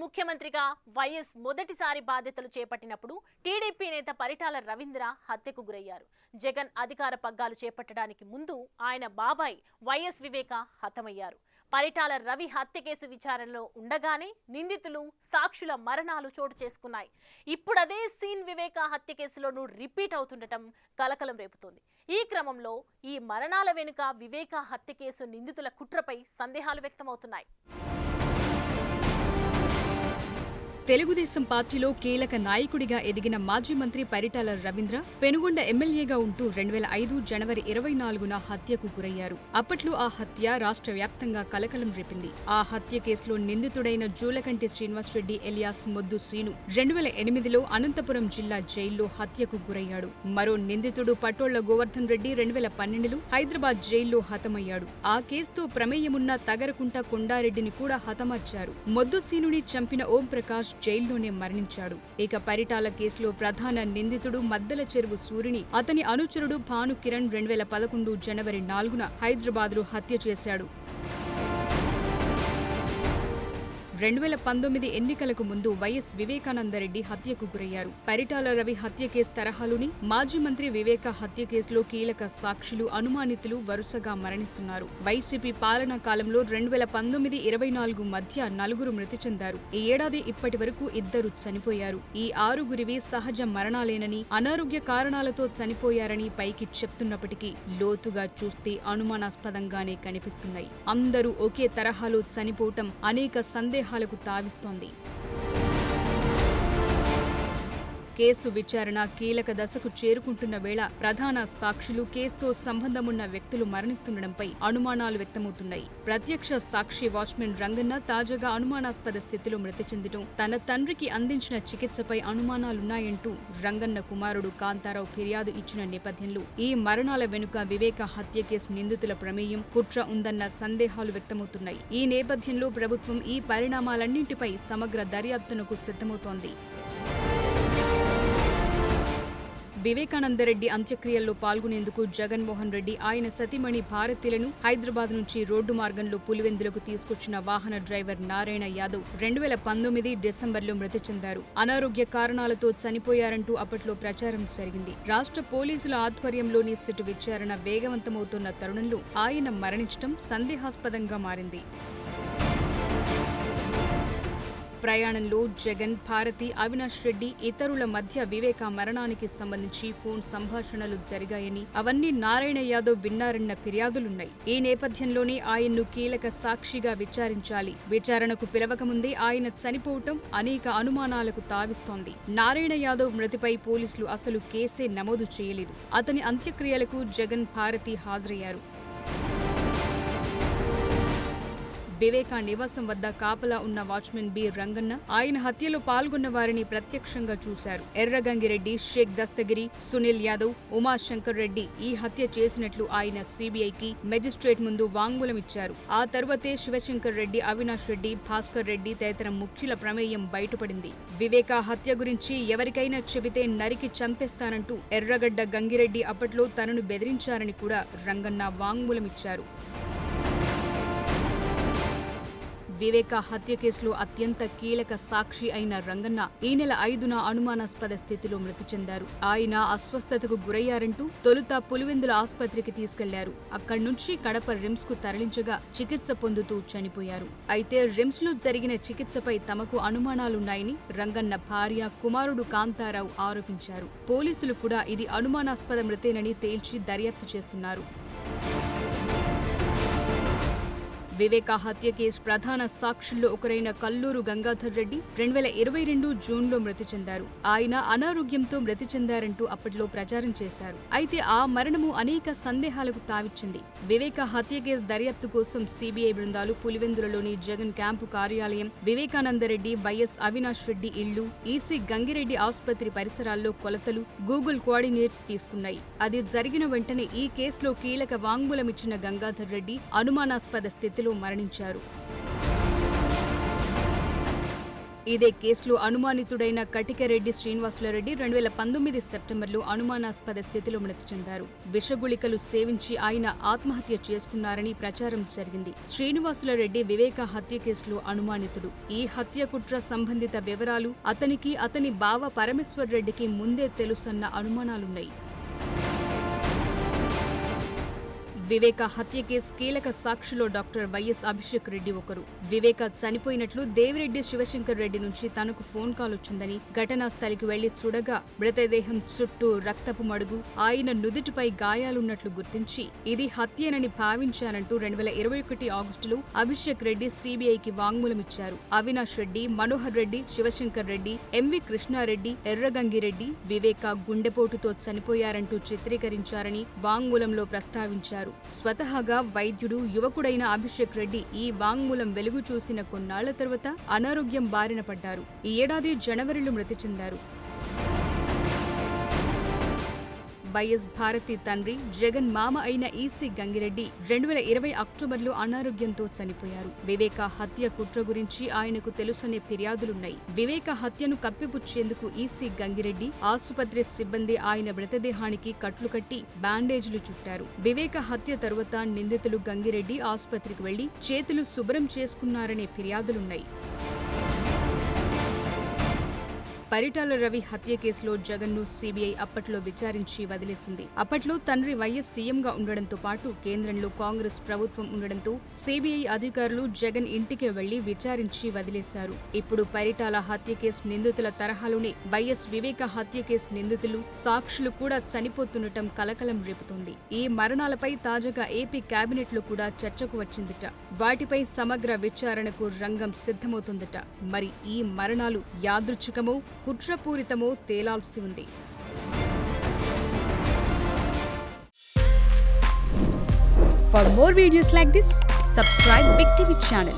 ముఖ్యమంత్రిగా వైఎస్ మొదటిసారి బాధ్యతలు చేపట్టినప్పుడు టీడీపీ నేత పరిటాల రవీంద్ర హత్యకు గురయ్యారు. జగన్ అధికార పగ్గాలు చేపట్టడానికి ముందు ఆయన బాబాయ్ వైఎస్ వివేక హతమయ్యారు. పరిటాల రవి హత్య కేసు విచారణలో ఉండగానే నిందితులు సాక్షుల మరణాలు చోటు చేసుకున్నాయి. ఇప్పుడు అదే సీన్ వివేక హత్య కేసులోనూ రిపీట్ అవుతుండటం కలకలం రేపుతోంది. ఈ క్రమంలో ఈ మరణాల వెనుక వివేక హత్య కేసు నిందితుల కుట్రపై సందేహాలు వ్యక్తమవుతున్నాయి. తెలుగుదేశం పార్టీలో కీలక నాయకుడిగా ఎదిగిన మాజీ మంత్రి పరిటాల రవీంద్ర పెనుగొండ ఎమ్మెల్యేగా ఉంటూ 2005 జనవరి 24న హత్యకు గురయ్యారు. అప్పట్లో ఆ హత్య రాష్ట్ర వ్యాప్తంగా కలకలం రేపింది. ఆ హత్య కేసులో నిందితుడైన జూలకంటి శ్రీనివాసరెడ్డి ఎలియాస్ మొద్దు సీను 2008లో అనంతపురం జిల్లా జైల్లో హత్యకు గురయ్యాడు. మరో నిందితుడు పటోళ్ల గోవర్ధన్ రెడ్డి 2012లో హైదరాబాద్ జైల్లో హతమయ్యాడు. ఆ కేసుతో ప్రమేయమున్న తగరకుంట కొండారెడ్డిని కూడా హతమార్చారు. మొద్దు సీనుని చంపిన ఓం ప్రకాష్ జైల్లోనే మరణించాడు. ఇక పరిటాల కేసులో ప్రధాన నిందితుడు మద్దల చెరువు సూరిని అతని అనుచరుడు భాను కిరణ్ 2011 జనవరి 4న హైదరాబాద్లో హత్య చేశాడు. 2019 ఎన్నికలకు ముందు వైఎస్ వివేకానందరెడ్డి హత్యకు గురయ్యారు. పరిటాల రవి హత్య కేసు తరహాలోని మాజీ మంత్రి వివేక హత్య కేసులో కీలక సాక్షులు, అనుమానితులు వరుసగా మరణిస్తున్నారు. వైసీపీ పాలనా కాలంలో 2019-24 మధ్య 4 మృతి చెందారు. ఈ ఏడాది ఇప్పటి వరకు 2 చనిపోయారు. ఈ 6గురివి సహజ మరణాలేనని, అనారోగ్య కారణాలతో చనిపోయారని పైకి చెప్తున్నప్పటికీ లోతుగా చూస్తే అనుమానాస్పదంగానే కనిపిస్తున్నాయి. అందరూ ఒకే తరహాలో చనిపోవటం అనేక సందేహాలకు తావిస్తోంది. కేసు విచారణ కీలక దశకు చేరుకుంటున్న వేళ ప్రధాన సాక్షులు, కేసుతో సంబంధమున్న వ్యక్తులు మరణిస్తుండటంపై అనుమానాలు వ్యక్తమవుతున్నాయి. ప్రత్యక్ష సాక్షి వాచ్మెన్ రంగన్న తాజాగా అనుమానాస్పద స్థితిలో మృతి చెందటం, తన తండ్రికి అందించిన చికిత్సపై అనుమానాలున్నాయంటూ రంగన్న కుమారుడు కాంతారావు ఫిర్యాదు ఇచ్చిన నేపథ్యంలో ఈ మరణాల వెనుక వివేక హత్య కేసు నిందితుల ప్రమేయం, కుట్ర ఉందన్న సందేహాలు వ్యక్తమవుతున్నాయి. ఈ నేపథ్యంలో ప్రభుత్వం ఈ పరిణామాలన్నింటిపై సమగ్ర దర్యాప్తునకు సిద్ధమవుతోంది. వివేకానందరెడ్డి అంత్యక్రియల్లో పాల్గొనేందుకు జగన్మోహన్ రెడ్డి, ఆయన సతీమణి భారతిలను హైదరాబాద్ నుంచి రోడ్డు మార్గంలో పులివెందులకు తీసుకొచ్చిన వాహన డ్రైవర్ నారాయణ యాదవ్ 2019 డిసెంబర్లో మృతి చెందారు. అనారోగ్య కారణాలతో చనిపోయారంటూ అప్పట్లో ప్రచారం జరిగింది. రాష్ట్ర పోలీసుల ఆధ్వర్యంలోని సిట్ విచారణ వేగవంతమవుతున్న తరుణంలో ఆయన మరణించడం సందేహాస్పదంగా మారింది. ప్రయాణంలో జగన్, భారతి, అవినాష్ రెడ్డి, ఇతరుల మధ్య వివేక మరణానికి సంబంధించి ఫోన్ సంభాషణలు జరిగాయని, అవన్నీ నారాయణ యాదవ్ విన్నారన్న ఫిర్యాదులున్నాయి. ఈ నేపథ్యంలోనే ఆయన్ను కీలక సాక్షిగా విచారించాలి. విచారణకు పిలవకముందే ఆయన చనిపోవటం అనేక అనుమానాలకు తావిస్తోంది. నారాయణ యాదవ్ మృతిపై పోలీసులు అసలు కేసే నమోదు చేయలేదు. అతని అంత్యక్రియలకు జగన్, భారతి హాజరయ్యారు. వివేక నివాసం వద్ద కాపలా ఉన్న వాచ్మెన్ బి రంగన్న ఆయన హత్యలో పాల్గొన్న వారిని ప్రత్యక్షంగా చూశారు. ఎర్రగంగిరెడ్డి, షేక్ దస్తగిరి, సునీల్ యాదవ్, ఉమాశంకర్ రెడ్డి ఈ హత్య చేసినట్లు ఆయన సీబీఐకి, మెజిస్ట్రేట్ ముందు వాంగ్మూలం ఇచ్చారు. ఆ తర్వాతే శివశంకర్ రెడ్డి, అవినాష్ రెడ్డి, భాస్కర్ రెడ్డి తదితర ముఖ్యుల ప్రమేయం బయటపడింది. వివేక హత్య గురించి ఎవరికైనా చెబితే నరికి చంపేస్తానంటూ ఎర్రగడ్డ గంగిరెడ్డి అప్పట్లో తనను బెదిరించారని కూడా రంగన్న వాంగ్మూలమిచ్చారు. వివేక హత్య కేసులో అత్యంత కీలక సాక్షి అయిన రంగన్న ఈ నెల 5న అనుమానాస్పద స్థితిలో మృతి చెందారు. ఆయన అస్వస్థతకు గురయ్యారంటూ తొలుత పులివెందుల ఆసుపత్రికి తీసుకెళ్లారు. అక్కడి నుంచి కడప రిమ్స్ కు తరలించగా చికిత్స పొందుతూ చనిపోయారు. అయితే రిమ్స్ లో జరిగిన చికిత్సపై తమకు అనుమానాలున్నాయని రంగన్న భార్య, కుమారుడు కాంతారావు ఆరోపించారు. పోలీసులు కూడా ఇది అనుమానాస్పద మృతేనని తేల్చి దర్యాప్తు చేస్తున్నారు. వివేక హత్య కేసు ప్రధాన సాక్షుల్లో ఒకరైన కల్లూరు గంగాధర్ రెడ్డి 2022 జూన్లో మృతి చెందారు. ఆయన అనారోగ్యంతో మృతి చెందారంటూ అప్పట్లో ప్రచారం చేశారు. అయితే ఆ మరణము అనేక సందేహాలకు తావిచ్చింది. వివేక హత్య కేసు దర్యాప్తు కోసం సీబీఐ బృందాలు పులివెందులలోని జగన్ క్యాంపు కార్యాలయం, వివేకానందరెడ్డి, వైఎస్ అవినాష్ రెడ్డి ఇళ్లు, ఈసీ గంగిరెడ్డి ఆసుపత్రి పరిసరాల్లో కొలతలు, గూగుల్ కోఆర్డినేట్స్ తీసుకున్నాయి. అది జరిగిన వెంటనే ఈ కేసులో కీలక వాంగ్మూలమిచ్చిన గంగాధర్ రెడ్డి అనుమానాస్పద స్థితిలో మరణించారు. ఇదే కేసులో అనుమానితుడైన కటికరెడ్డి శ్రీనివాసులరెడ్డి 2019 సెప్టెంబర్లో అనుమానాస్పద స్థితిలో మృతి చెందారు. విషగుళికలు సేవించి ఆయన ఆత్మహత్య చేసుకున్నారని ప్రచారం జరిగింది. శ్రీనివాసులరెడ్డి వివేక హత్య కేసులో అనుమానితుడు. ఈ హత్య కుట్ర సంబంధిత వివరాలు అతనికి, అతని బావ పరమేశ్వర్ రెడ్డికి ముందే తెలుసన్న అనుమానాలున్నాయి. వివేక హత్య కేసు కీలక సాక్షులో డాక్టర్ వైఎస్ అభిషేక్ రెడ్డి ఒకరు. వివేక చనిపోయినట్లు దేవిరెడ్డి శివశంకర్ రెడ్డి నుంచి తనకు ఫోన్ కాల్ వచ్చిందని, ఘటనా స్థలికి వెళ్లి చూడగా మృతదేహం చుట్టూ రక్తపు మడుగు, ఆయన నుదుటిపై గాయాలున్నట్లు గుర్తించి ఇది హత్యేనని భావించానంటూ 2021 ఆగస్టులో అభిషేక్ రెడ్డి సిబిఐకి వాంగ్మూలమిచ్చారు. అవినాష్ రెడ్డి, మనోహర్ రెడ్డి, శివశంకర్ రెడ్డి, ఎంవి కృష్ణారెడ్డి, ఎర్రగంగిరెడ్డి వివేక గుండెపోటుతో చనిపోయారంటూ చిత్రీకరించారని వాంగ్మూలంలో ప్రస్తావించారు. స్వతహాగా వైద్యుడు, యువకుడైన అభిషేక్ రెడ్డి ఈ వాంగ్మూలం వెలుగు చూసిన కొన్నాళ్ల తర్వాత అనారోగ్యం బారిన పడ్డారు. ఈ ఏడాది జనవరిలో మృతి చెందారు. వైఎస్ భారతి తండ్రి, జగన్ మామ అయిన ఈసీ గంగిరెడ్డి 2020 అక్టోబర్లో అనారోగ్యంతో చనిపోయారు. వివేక హత్య కుట్ర గురించి ఆయనకు తెలుసనే ఫిర్యాదులున్నాయి. వివేక హత్యను కప్పిపుచ్చేందుకు ఈసీ గంగిరెడ్డి, ఆసుపత్రి సిబ్బంది ఆయన మృతదేహానికి కట్లు కట్టి బ్యాండేజీలు చుట్టారు. వివేక హత్య తరువాత నిందితులు గంగిరెడ్డి ఆసుపత్రికి వెళ్లి చేతులు శుభ్రం చేసుకున్నారనే ఫిర్యాదులున్నాయి. పరిటాల రవి హత్య కేసులో జగన్ను సిబిఐ అప్పట్లో విచారించి వదిలేసింది. అప్పట్లో తండ్రి వైఎస్ సీఎంగా ఉండడంతో పాటు కేంద్రంలో కాంగ్రెస్ ప్రభుత్వం ఉండడంతో సిబిఐ అధికారులు జగన్ ఇంటికి వెళ్లి విచారించి వదిలేశారు. ఇప్పుడు పరిటాల హత్య కేసు నిందితుల తరహాలోనే వైఎస్ వివేక హత్య కేసు నిందితులు, సాక్షులు కూడా చనిపోతుండటం కలకలం రేపుతోంది. ఈ మరణాలపై తాజాగా ఏపీ కేబినెట్ లో కూడా చర్చకు వచ్చిందిట. వాటిపై సమగ్ర విచారణకు రంగం సిద్ధమవుతుందట. మరి ఈ మరణాలు యాదృచ్ఛికమో, కుట్రపూరితమో తేలాల్సి ఉంది. For more videos like this, subscribe Big TV channel.